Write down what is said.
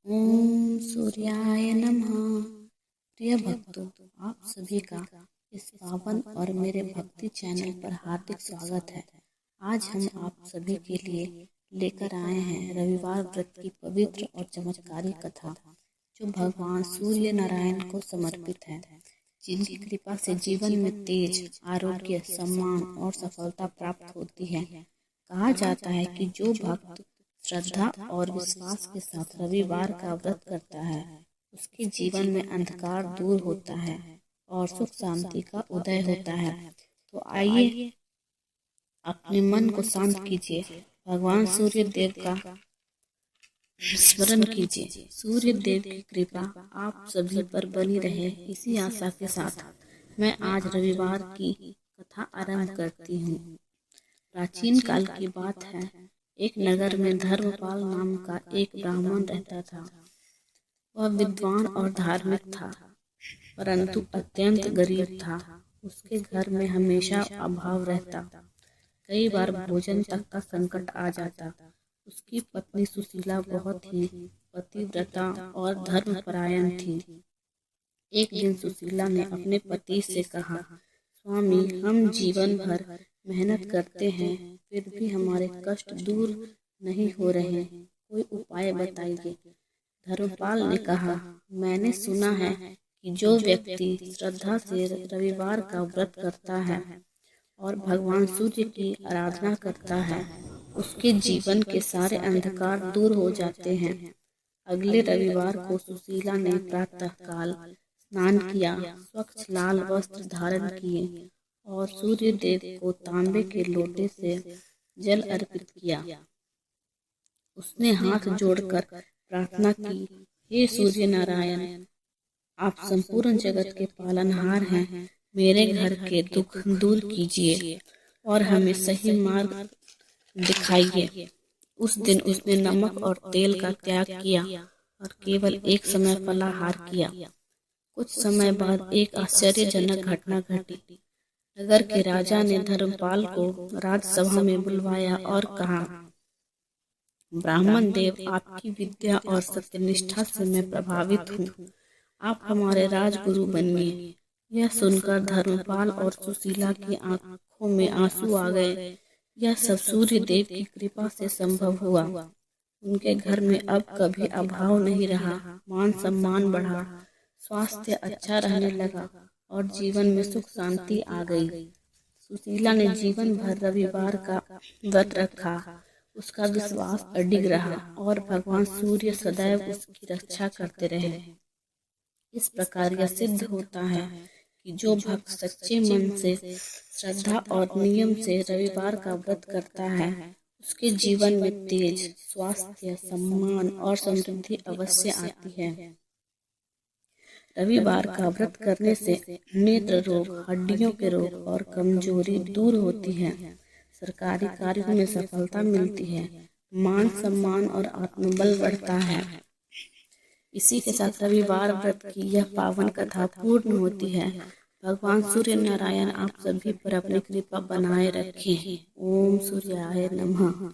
ओम सूर्याय नमः। प्रिय भक्तों, आप सभी का इस पावन और मेरे भक्ति चैनल पर हार्दिक स्वागत है। आज हम आप सभी के लिए लेकर आए हैं रविवार व्रत की पवित्र और चमत्कारी कथा, जो भगवान सूर्य नारायण को समर्पित है, जिनकी कृपा से जीवन में तेज, आरोग्य, सम्मान और सफलता प्राप्त होती है। कहा जाता है कि जो भक्त श्रद्धा और विश्वास के साथ रविवार का व्रत करता है, उसके जीवन में अंधकार दूर होता है और सुख शांति का उदय होता है। तो आइए अपने मन को शांत कीजिए, भगवान सूर्य देव का स्मरण कीजिए। सूर्य देव की कृपा आप सभी पर बनी रहे, इसी आशा के साथ मैं आज रविवार की कथा आरंभ करती हूँ। प्राचीन काल की बात है। एक नगर में धर्मपाल नाम का एक ब्राह्मण रहता था। वह विद्वान और धार्मिक था, परंतु अत्यंत गरीब था। उसके घर में हमेशा अभाव रहता। कई बार भोजन तक का संकट आ जाता। उसकी पत्नी सुशीला बहुत ही पतिव्रता और धर्मपरायण थी। एक दिन सुशीला ने अपने पति से कहा, स्वामी, हम जीवन भर मेहनत करते हैं, फिर भी हमारे कष्ट दूर नहीं हो रहे, कोई उपाय बताइए। धर्मपाल ने कहा, मैंने सुना है कि जो व्यक्ति श्रद्धा से रविवार का व्रत करता है और भगवान सूर्य की आराधना करता है, उसके जीवन के सारे अंधकार दूर हो जाते हैं। अगले रविवार को सुशीला ने प्रातः काल स्नान किया, स्वच्छ लाल वस्त्र धारण किए और सूर्य देव को तांबे के लोटे से जल अर्पित किया। उसने हाथ जोड़कर प्रार्थना की, हे सूर्य नारायण, आप संपूर्ण जगत के पालनहार हैं, मेरे घर के दुख दूर कीजिए और हमें सही मार्ग दिखाइए। उस दिन उसने नमक और तेल का त्याग किया और केवल एक समय फलाहार किया। कुछ समय बाद एक आश्चर्यजनक घटना घटी। नगर के राजा ने धर्मपाल को राजसभा में बुलवाया और कहा, ब्राह्मण देव, आपकी विद्या और सत्यनिष्ठा से मैं प्रभावित हूँ। आप हमारे राजगुरु बनिए। यह सुनकर धर्मपाल और सुशीला की आंखों में आंसू आ गए। यह सब सूर्य देव की कृपा से संभव हुआ। उनके घर में अब कभी अभाव नहीं रहा, मान सम्मान बढ़ा, स्वास्थ्य अच्छा रहने लगा और जीवन में सुख शांति आ गई। सुशीला ने जीवन भर रविवार का व्रत रखा। उसका विश्वास अडिग रहा और भगवान सूर्य सदैव उसकी रक्षा करते रहे। इस प्रकार यह सिद्ध होता है कि जो भक्त सच्चे मन से, श्रद्धा और नियम से रविवार का व्रत करता है, उसके जीवन में तेज, स्वास्थ्य, सम्मान और समृद्धि अवश्य आती है। रविवार का व्रत करने से नेत्र रोग, हड्डियों के रोग और कमजोरी दूर होती है। सरकारी कार्यों में सफलता मिलती है, मान सम्मान और आत्मबल बढ़ता है। इसी के साथ रविवार व्रत की यह पावन कथा पूर्ण होती है। भगवान सूर्य नारायण आप सभी पर अपनी कृपा बनाए रखें। ओम सूर्याय नमः।